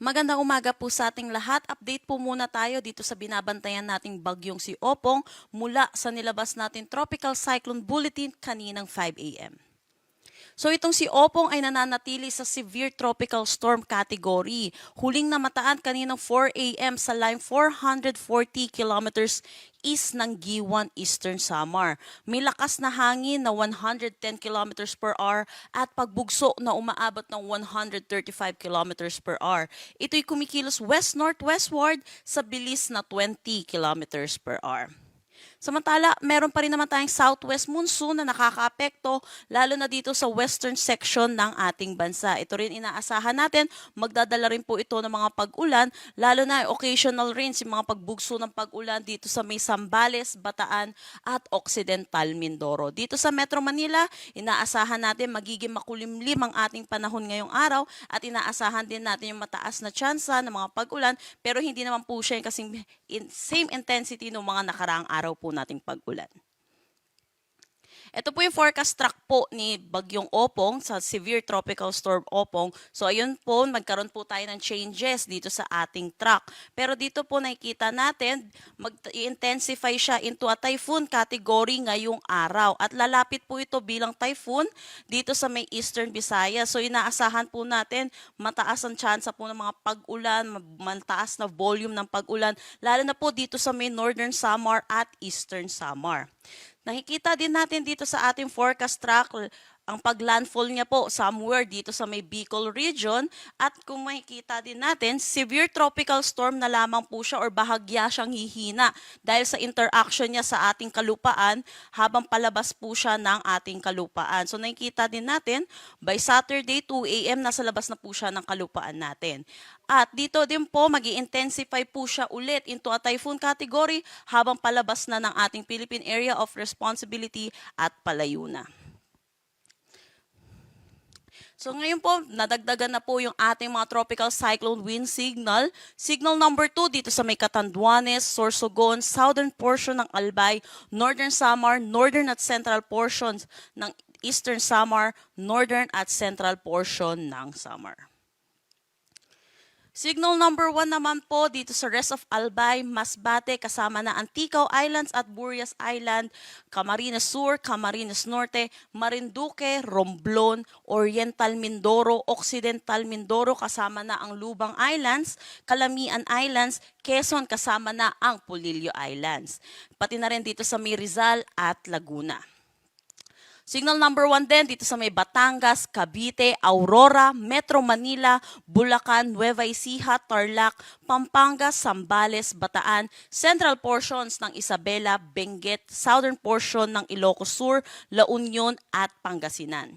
Magandang umaga po sa ating lahat. Update po muna tayo dito sa binabantayan nating bagyong si Opong mula sa nilabas natin Tropical Cyclone Bulletin kaninang 5 a.m. So itong si Opong ay nananatili sa Severe Tropical Storm category. Huling namataan kaninang 4 a.m. sa line 440 kilometers east ng Giwan, Eastern Samar. May lakas na hangin na 110 kilometers per hour at pagbugso na umaabot ng 135 kilometers per hour. Ito'y kumikilos west-northwestward sa bilis na 20 kilometers per hour. Samantala, meron pa rin naman tayong southwest monsoon na nakakaapekto lalo na dito sa western section ng ating bansa. Ito rin inaasahan natin, magdadala rin po ito ng mga pag-ulan, lalo na occasional rains, yung mga pagbugso ng pag-ulan dito sa may Zambales, Bataan at Occidental Mindoro. Dito sa Metro Manila, inaasahan natin magiging makulimlim ang ating panahon ngayong araw at inaasahan din natin yung mataas na tsansa ng mga pag-ulan pero hindi naman po siya yung kasing same intensity ng mga nakaraang araw po nating pag-ulan. Ito po yung forecast track po ni Bagyong Opong sa Severe Tropical Storm Opong. So ayun po, magkaroon po tayo ng changes dito sa ating track. Pero dito po nakikita natin, mag-intensify siya into a typhoon category ngayong araw. At lalapit po ito bilang typhoon dito sa may Eastern Visayas. So inaasahan po natin, mataas ang tsansa po ng mga pag-ulan, mataas na volume ng pag-ulan, lalo na po dito sa may Northern Samar at Eastern Samar. Nakikita din natin dito sa ating forecast track ang paglandfall niya po somewhere dito sa may Bicol region at kung makikita din natin, severe tropical storm na lamang po siya or bahagya siyang hihina dahil sa interaction niya sa ating kalupaan habang palabas po siya ng ating kalupaan. So nakikita din natin, by Saturday 2 a.m. nasa labas na po siya ng kalupaan natin. At dito din po, mag-i-intensify po siya ulit into a typhoon category habang palabas na ng ating Philippine Area of Responsibility at palayo na. So ngayon po, nadagdagan na po yung ating mga tropical cyclone wind signal. Signal number 2 dito sa may Catanduanes, Sorsogon, southern portion ng Albay, northern Samar, northern at central portions ng eastern Samar, northern at central portion ng Samar. Signal number 1 naman po dito sa rest of Albay, Masbate kasama na Antigao Islands at Burias Island, Camarines Sur, Camarines Norte, Marinduque, Romblon, Oriental Mindoro, Occidental Mindoro kasama na ang Lubang Islands, Calamian Islands, Quezon kasama na ang Polillo Islands. Pati na rin dito sa may Rizal at Laguna. Signal number 1 din dito sa may Batangas, Cavite, Aurora, Metro Manila, Bulacan, Nueva Ecija, Tarlac, Pampanga, Zambales, Bataan, central portions ng Isabela, Benguet, southern portion ng Ilocos Sur, La Union at Pangasinan.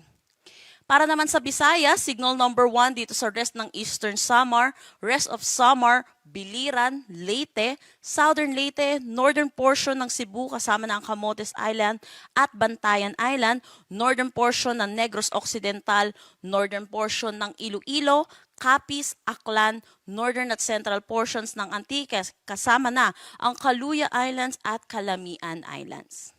Para naman sa Visayas, signal number 1 dito sa rest ng Eastern Samar, rest of Samar, Biliran, Leyte, Southern Leyte, northern portion ng Cebu kasama na ang Camotes Island at Bantayan Island, northern portion ng Negros Occidental, northern portion ng Iloilo, Capiz, Aklan, northern at central portions ng Antique kasama na ang Caluya Islands at Calamian Islands.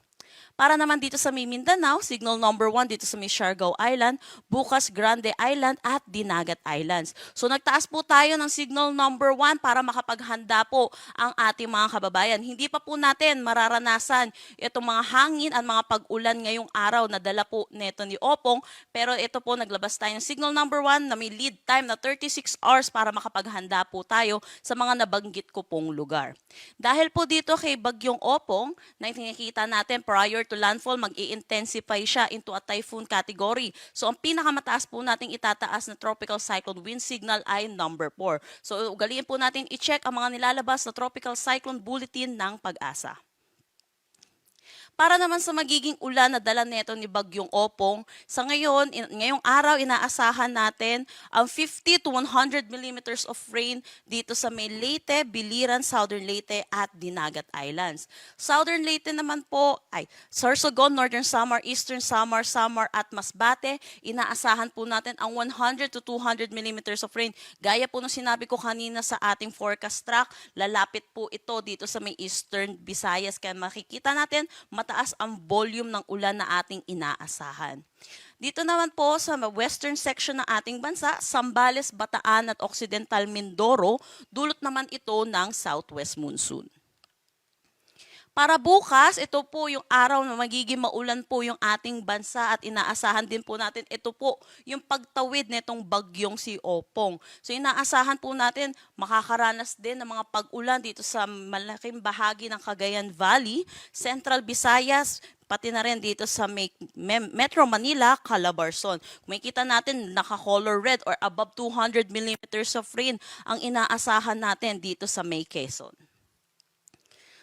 Para naman dito sa may Mindanao, signal number 1 dito sa may Siargao Island, Bukas Grande Island at Dinagat Islands. So nagtaas po tayo ng signal number 1 para makapaghanda po ang ating mga kababayan. Hindi pa po natin mararanasan itong mga hangin at mga pag-ulan ngayong araw na dala po neto ni Opong. Pero ito po naglabas tayo ng signal number 1 na may lead time na 36 hours para makapaghanda po tayo sa mga nabanggit ko pong lugar. Dahil po dito kay Bagyong Opong, nakikita natin prior to landfall, mag-i-intensify siya into a typhoon category. So, ang pinakamataas po nating itataas na tropical cyclone wind signal ay number 4. So, ugaliin po natin i-check ang mga nilalabas na tropical cyclone bulletin ng Pag-asa. Para naman sa magiging ulan na dala neto ni Bagyong Opong, sa ngayong araw inaasahan natin ang 50 to 100 millimeters of rain dito sa may Leyte, Biliran, Southern Leyte at Dinagat Islands. Southern Leyte naman po ay Sorsogon, Northern Samar, Eastern Samar, Samar at Masbate. Inaasahan po natin ang 100 to 200 millimeters of rain. Gaya po ng sinabi ko kanina sa ating forecast track, lalapit po ito dito sa may Eastern Visayas. Kaya makikita natin mataas ang volume ng ulan na ating inaasahan. Dito naman po sa western section ng ating bansa, Zambales, Bataan at Occidental Mindoro, dulot naman ito ng southwest monsoon. Para bukas, ito po yung araw na magiging maulan po yung ating bansa at inaasahan din po natin ito po yung pagtawid nitong bagyong si Opong. So inaasahan po natin makakaranas din ng mga pag-ulan dito sa malaking bahagi ng Cagayan Valley, Central Visayas, pati na rin dito sa Metro Manila, Calabarzon. Kung makikita natin, naka-color red or above 200 millimeters of rain ang inaasahan natin dito sa May Quezon.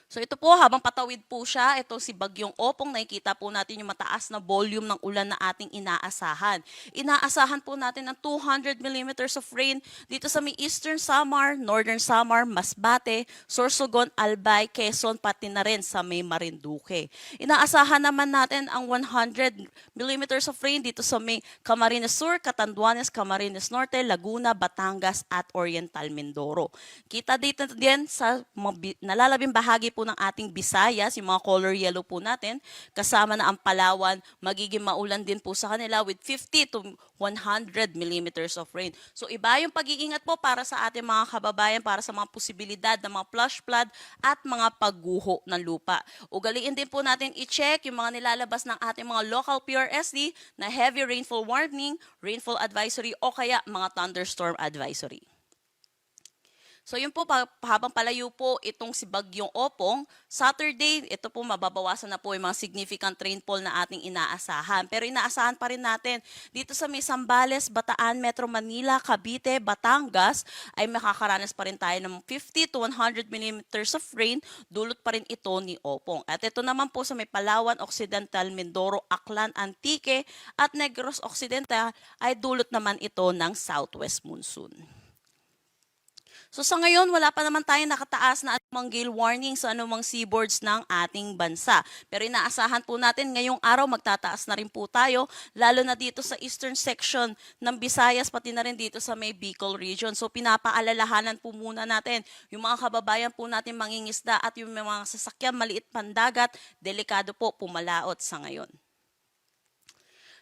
So ito po, habang patawid po siya, ito si Bagyong Opong, nakikita po natin yung mataas na volume ng ulan na ating inaasahan. Inaasahan po natin ng 200 millimeters of rain dito sa may Eastern Samar, Northern Samar, Masbate, Sorsogon, Albay, Quezon, pati na rin sa may Marinduque. Inaasahan naman natin ang 100 millimeters of rain dito sa may Camarines Sur, Catanduanes, Camarines Norte, Laguna, Batangas at Oriental Mindoro. Kita dito din sa nalalabing bahagi po ng ating Visayas, yung mga color yellow po natin, kasama na ang Palawan, magiging maulan din po sa kanila with 50 to 100 millimeters of rain. So iba yung pag-iingat po para sa ating mga kababayan, para sa mga posibilidad ng mga flash flood at mga pagguho ng lupa. Ugaliin din po natin i-check yung mga nilalabas ng ating mga local PRSD na heavy rainfall warning, rainfall advisory o kaya mga thunderstorm advisory. So yun po, habang palayo po itong si Bagyong Opong, Saturday, ito po mababawasan na po yung mga significant rainfall na ating inaasahan. Pero inaasahan pa rin natin, dito sa may Zambales, Bataan, Metro Manila, Cavite, Batangas, ay makakaranas pa rin tayo ng 50 to 100 millimeters of rain, dulot pa rin ito ni Opong. At ito naman po sa may Palawan, Occidental, Mindoro, Aklan, Antique, at Negros Occidental, ay dulot naman ito ng southwest monsoon. So sa ngayon, wala pa naman tayong nakataas na anumang gale warning sa anumang seaboards ng ating bansa. Pero inaasahan po natin ngayong araw magtataas na rin po tayo, lalo na dito sa eastern section ng Visayas, pati na rin dito sa may Bicol region. So pinapaalalahanan po muna natin yung mga kababayan po natin mangingisda at yung mga sasakyan maliit pandagat, delikado po pumalaot sa ngayon.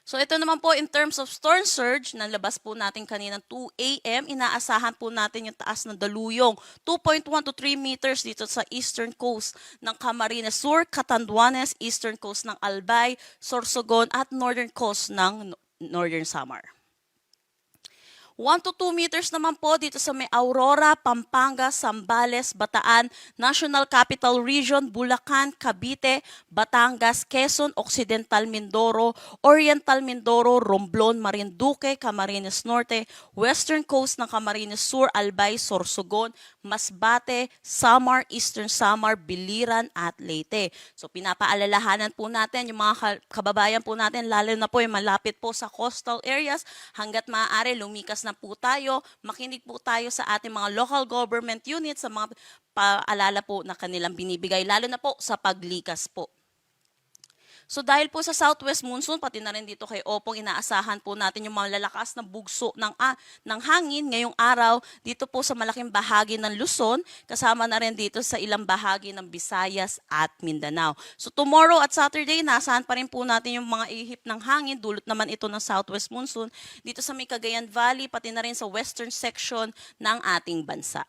So ito naman po in terms of storm surge, nalabas po natin kanina 2 a.m., inaasahan po natin yung taas ng daluyong 2.1 to 3 meters dito sa eastern coast ng Camarines Sur, Catanduanes, eastern coast ng Albay, Sorsogon at northern coast ng Northern Samar. 1 to 2 meters naman po dito sa may Aurora, Pampanga, Zambales, Bataan, National Capital Region, Bulacan, Cavite, Batangas, Quezon, Occidental Mindoro, Oriental Mindoro, Romblon, Marinduque, Camarines Norte, Western Coast ng Camarines Sur, Albay, Sorsogon, Masbate, Samar, Eastern Samar, Biliran at Leyte. So pinapaalalahanan po natin yung mga kababayan po natin, lalo na po yung malapit po sa coastal areas, hanggat maaari lumikas na po tayo, makinig po tayo sa ating mga local government units, sa mga paalala po na kanilang binibigay, lalo na po sa paglikas po. So dahil po sa southwest monsoon, pati na rin dito kay Opong, inaasahan po natin yung malalakas na bugso ng hangin ngayong araw dito po sa malaking bahagi ng Luzon, kasama na rin dito sa ilang bahagi ng Visayas at Mindanao. So tomorrow at Saturday, naasahan pa rin po natin yung mga ihip ng hangin, dulot naman ito ng southwest monsoon dito sa may Cagayan Valley, pati na rin sa western section ng ating bansa.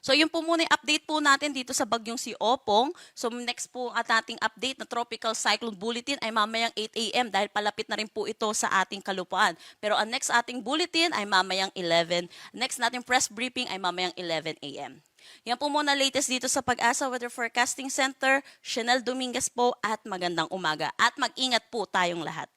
So yun po muna yung update po natin dito sa bagyong si Opong. So next po at ating update na Tropical Cyclone Bulletin ay mamayang 8 a.m. dahil palapit na rin po ito sa ating kalupaan. Pero ang next ating bulletin ay mamayang 11. Next nating press briefing ay mamayang 11 a.m. Yan po muna latest dito sa Pag-asa Weather Forecasting Center. Chanel Dominguez po at magandang umaga. At mag-ingat po tayong lahat.